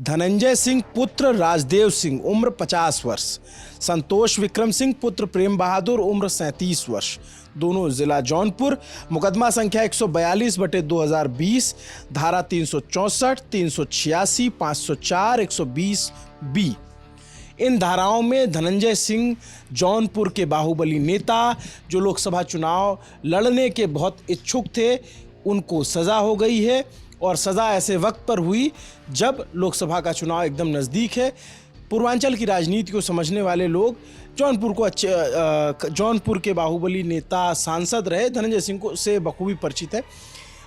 धनंजय सिंह पुत्र राजदेव सिंह उम्र 50 वर्ष, संतोष विक्रम सिंह पुत्र प्रेम बहादुर उम्र 37 वर्ष, दोनों जिला जौनपुर। मुकदमा संख्या 142/2020, धारा 364, 386, 504, 120B। इन धाराओं में धनंजय सिंह जौनपुर के बाहुबली नेता जो लोकसभा चुनाव लड़ने के बहुत इच्छुक थे, उनको सज़ा हो गई है और सज़ा ऐसे वक्त पर हुई जब लोकसभा का चुनाव एकदम नज़दीक है। पूर्वांचल की राजनीति को समझने वाले लोग जौनपुर के बाहुबली नेता सांसद रहे धनंजय सिंह को से बखूबी परिचित है।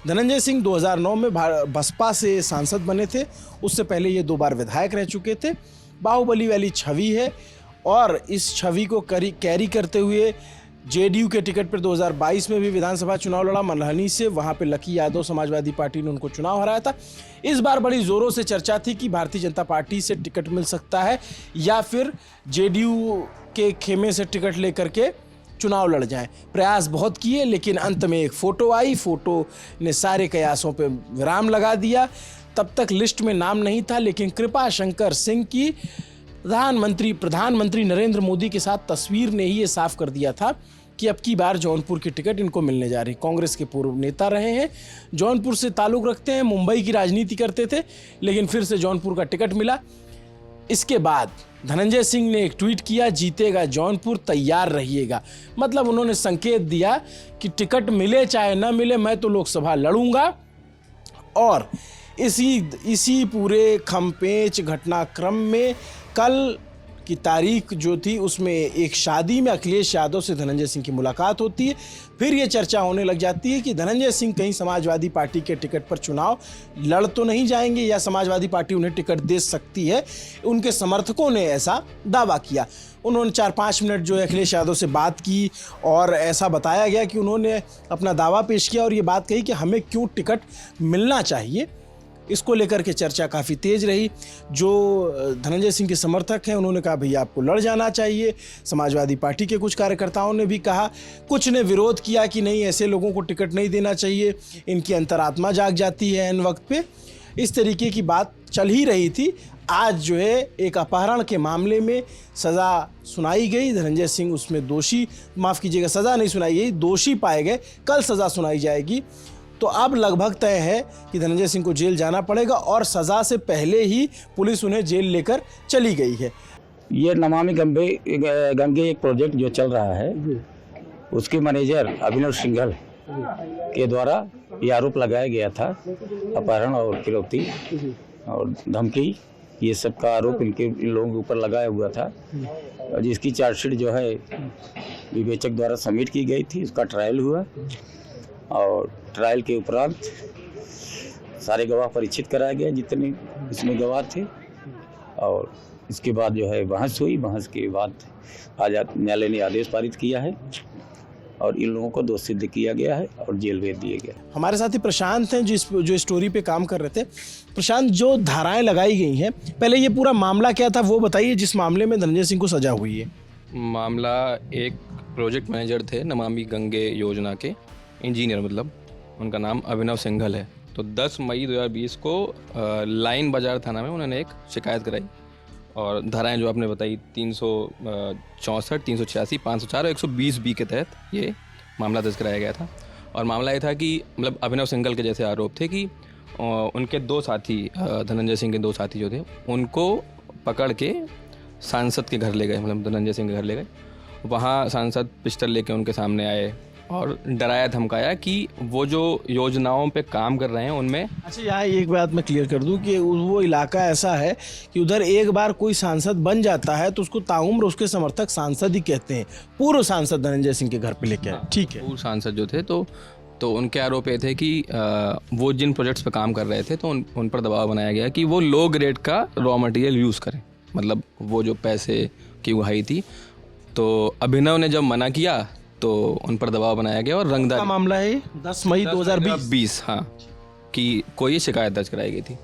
धनंजय सिंह 2009 में बसपा से सांसद बने थे, उससे पहले ये 2 बार विधायक रह चुके थे। बाहुबली वाली छवि है और इस छवि को कैरी करते हुए जेडीयू के टिकट पर 2022 में भी विधानसभा चुनाव लड़ा मल्हनी से। वहाँ पे लकी यादव समाजवादी पार्टी ने उनको चुनाव हराया था। इस बार बड़ी ज़ोरों से चर्चा थी कि भारतीय जनता पार्टी से टिकट मिल सकता है या फिर जेडीयू के खेमे से टिकट लेकर के चुनाव लड़ जाएं। प्रयास बहुत किए लेकिन अंत में एक फ़ोटो आई, फ़ोटो ने सारे कयासों पे विराम लगा दिया। तब तक लिस्ट में नाम नहीं था, लेकिन कृपा शंकर सिंह की प्रधानमंत्री नरेंद्र मोदी के साथ तस्वीर ने ही ये साफ कर दिया था कि अब की बार जौनपुर की टिकट इनको मिलने जा रही। कांग्रेस के पूर्व नेता रहे हैं, जौनपुर से ताल्लुक़ रखते हैं, मुंबई की राजनीति करते थे, लेकिन फिर से जौनपुर का टिकट मिला। इसके बाद धनंजय सिंह ने एक ट्वीट किया, जीतेगा जौनपुर, तैयार रहिएगा। मतलब उन्होंने संकेत दिया कि टिकट मिले चाहे ना मिले, मैं तो लोकसभा लड़ूंगा। और इसी पूरे खमपेच घटनाक्रम में कल की तारीख जो थी उसमें एक शादी में अखिलेश यादव से धनंजय सिंह की मुलाकात होती है। फिर ये चर्चा होने लग जाती है कि धनंजय सिंह कहीं समाजवादी पार्टी के टिकट पर चुनाव लड़ तो नहीं जाएंगे या समाजवादी पार्टी उन्हें टिकट दे सकती है। उनके समर्थकों ने ऐसा दावा किया। उन्होंने 4-5 मिनट जो है अखिलेश यादव से बात की और ऐसा बताया गया कि उन्होंने अपना दावा पेश किया और ये बात कही कि हमें क्यों टिकट मिलना चाहिए। इसको लेकर के चर्चा काफ़ी तेज़ रही। जो धनंजय सिंह के समर्थक हैं उन्होंने कहा भैया आपको लड़ जाना चाहिए। समाजवादी पार्टी के कुछ कार्यकर्ताओं ने भी कहा, कुछ ने विरोध किया कि नहीं ऐसे लोगों को टिकट नहीं देना चाहिए, इनकी अंतरात्मा जाग जाती है इन वक्त पे। इस तरीके की बात चल ही रही थी। आज जो है एक अपहरण के मामले में सज़ा सुनाई गई। धनंजय सिंह उसमें दोषी, माफ़ कीजिएगा, सज़ा नहीं सुनाई गई, दोषी पाए गए। कल सज़ा सुनाई जाएगी। तो अब लगभग तय है कि धनंजय सिंह को जेल जाना पड़ेगा और सज़ा से पहले ही पुलिस उन्हें जेल लेकर चली गई है। ये नमामि गंगे एक प्रोजेक्ट जो चल रहा है, उसके मैनेजर अभिनव सिंघल के द्वारा ये आरोप लगाया गया था, अपहरण और फिरौती और धमकी, ये सब का आरोप इन लोगों के ऊपर लगाया हुआ था। और जिसकी चार्जशीट जो है विवेचक द्वारा सबमिट की गई थी, उसका ट्रायल हुआ और ट्रायल के उपरांत सारे गवाह परीक्षित कराया गया जितने इसमें गवाह थे। और इसके बाद जो है बहस हुई। बहस के बाद आज न्यायालय ने आदेश पारित किया है और इन लोगों को दोषी सिद्ध किया गया है और जेल भेज दिए गए। हमारे साथी प्रशांत हैं जो स्टोरी पे काम कर रहे थे। प्रशांत, जो धाराएं लगाई गई हैं, पहले ये पूरा मामला क्या था वो बताइए, जिस मामले में धनंजय सिंह को सजा हुई है। मामला एक प्रोजेक्ट मैनेजर थे नमामि गंगे योजना के, इंजीनियर, मतलब उनका नाम अभिनव सिंघल है। तो 10 मई 2020 को लाइन बाजार थाना में उन्होंने एक शिकायत कराई और धाराएं जो आपने बताई 364, 386, 504 और 120B के तहत ये मामला दर्ज कराया गया था। और मामला ये था कि मतलब अभिनव सिंघल के जैसे आरोप थे कि उनके 2 साथी, धनंजय सिंह के 2 साथी जो थे, उनको पकड़ के सांसद के घर ले गए, मतलब धनंजय सिंह के घर ले गए। वहाँ सांसद पिस्टल लेके उनके सामने आए और डराया धमकाया कि वो जो योजनाओं पे काम कर रहे हैं उनमें। अच्छा, यहाँ एक बात मैं क्लियर कर दूं कि वो इलाका ऐसा है कि उधर एक बार कोई सांसद बन जाता है तो उसको ताउम्र उसके समर्थक सांसद ही कहते हैं। पूर्व सांसद धनंजय सिंह के घर पे लेके आए, ठीक है। पूर्व सांसद जो थे तो उनके आरोप ये थे कि वो जिन प्रोजेक्ट्स पे काम कर रहे थे तो उन पर दबाव बनाया गया कि वो लो ग्रेड का रॉ मटेरियल यूज़ करें। मतलब वो जो पैसे की उहाई थी, तो अभिनव ने जब मना किया तो उन पर दबाव बनाया गया और रंगदारी का मामला है 10 मई 2020। हाँ, कि कोई शिकायत दर्ज कराई गई थी।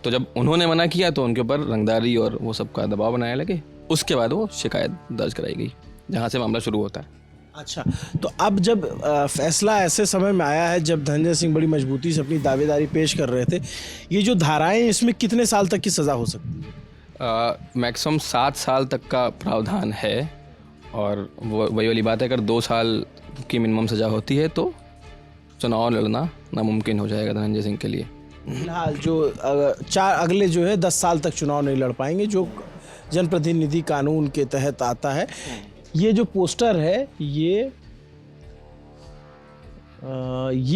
तो जब उन्होंने मना किया तो उनके ऊपर रंगदारी और वो सब का दबाव बनाने लगे। उसके बाद वो शिकायत दर्ज कराई गई, जहाँ से मामला शुरू होता है। अच्छा, तो अब जब फैसला ऐसे समय में आया है जब धनंजय सिंह बड़ी मजबूती से अपनी दावेदारी पेश कर रहे थे, ये जो धाराएं इसमें कितने साल तक की सज़ा हो सकती है? मैक्सिमम 7 साल तक का प्रावधान है और वो वही वाली बात है, अगर 2 साल की मिनिमम सज़ा होती है तो चुनाव लड़ना नामुमकिन हो जाएगा धनंजय सिंह के लिए। फिलहाल जो अगले जो है 10 साल तक चुनाव नहीं लड़ पाएंगे, जो जनप्रतिनिधि कानून के तहत आता है। ये जो पोस्टर है ये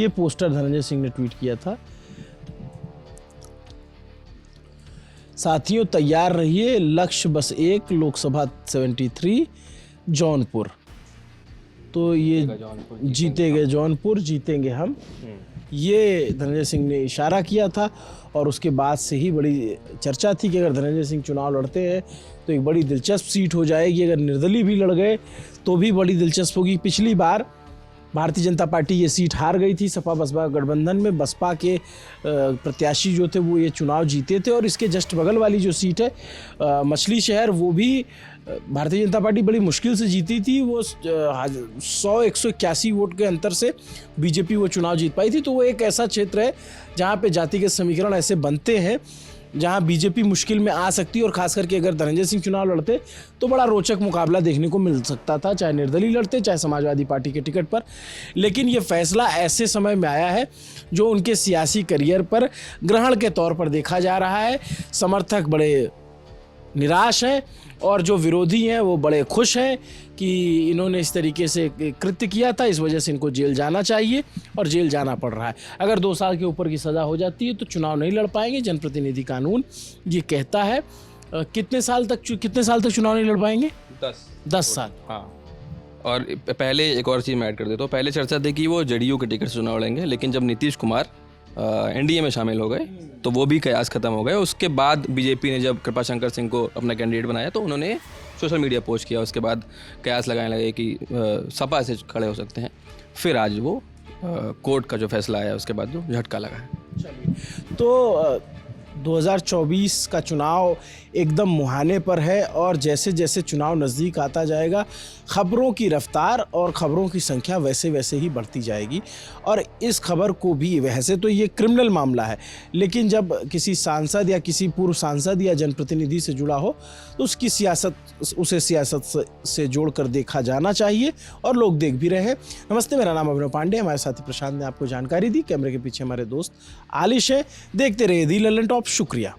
पोस्टर धनंजय सिंह ने ट्वीट किया था। साथियों तैयार रहिए, लक्ष्य बस एक, लोकसभा 73 जौनपुर। तो ये जीतेंगे जौनपुर, जीतेंगे हम, ये धनंजय सिंह ने इशारा किया था। और उसके बाद से ही बड़ी चर्चा थी कि अगर धनंजय सिंह चुनाव लड़ते हैं तो एक बड़ी दिलचस्प सीट हो जाएगी। अगर निर्दलीय भी लड़ गए तो भी बड़ी दिलचस्प होगी। पिछली बार भारतीय जनता पार्टी ये सीट हार गई थी सपा बसपा गठबंधन में। बसपा के प्रत्याशी जो थे वो ये चुनाव जीते थे। और इसके जस्ट बगल वाली जो सीट है मछली शहर, वो भी भारतीय जनता पार्टी बड़ी मुश्किल से जीती थी। वो 181 वोट के अंतर से बीजेपी वो चुनाव जीत पाई थी। तो वो एक ऐसा क्षेत्र है जहाँ पे जातिगत समीकरण ऐसे बनते हैं जहाँ बीजेपी मुश्किल में आ सकती है। और खास करके अगर धनंजय सिंह चुनाव लड़ते तो बड़ा रोचक मुकाबला देखने को मिल सकता था, चाहे निर्दलीय लड़ते चाहे समाजवादी पार्टी के टिकट पर। लेकिन ये फैसला ऐसे समय में आया है जो उनके सियासी करियर पर ग्रहण के तौर पर देखा जा रहा है। समर्थक बड़े निराश हैं और जो विरोधी हैं वो बड़े खुश हैं कि इन्होंने इस तरीके से कृत्य किया था, इस वजह से इनको जेल जाना चाहिए और जेल जाना पड़ रहा है। अगर 2 साल के ऊपर की सज़ा हो जाती है तो चुनाव नहीं लड़ पाएंगे, जनप्रतिनिधि कानून ये कहता है। कितने साल तक चुनाव नहीं लड़ पाएंगे? 10 साल। हाँ, और पहले एक और चीज़ मैं ऐड कर देता हूँ। पहले चर्चा थी कि वो जेडीयू के टिकट से चुनाव लड़ेंगे, लेकिन जब नीतीश कुमार एनडीए में शामिल हो गए तो वो भी कयास ख़त्म हो गए। उसके बाद बीजेपी ने जब कृपाशंकर सिंह को अपना कैंडिडेट बनाया तो उन्होंने सोशल मीडिया पोस्ट किया। उसके बाद कयास लगाने लगे कि सपा से खड़े हो सकते हैं। फिर आज वो कोर्ट का जो फैसला आया उसके बाद जो झटका लगा है। तो 2024 का चुनाव एकदम मुहाने पर है और जैसे जैसे चुनाव नज़दीक आता जाएगा खबरों की रफ्तार और खबरों की संख्या वैसे वैसे ही बढ़ती जाएगी। और इस खबर को भी, वैसे तो ये क्रिमिनल मामला है, लेकिन जब किसी सांसद या किसी पूर्व सांसद या जनप्रतिनिधि से जुड़ा हो तो उसकी उसे सियासत से जोड़कर देखा जाना चाहिए और लोग देख भी रहे हैं। नमस्ते, मेरा नाम अभिनव पांडे, हमारे साथी प्रशांत ने आपको जानकारी दी। कैमरे के पीछे हमारे दोस्त आलिश है। देखते रहिए दी लल्लन टॉप। शुक्रिया।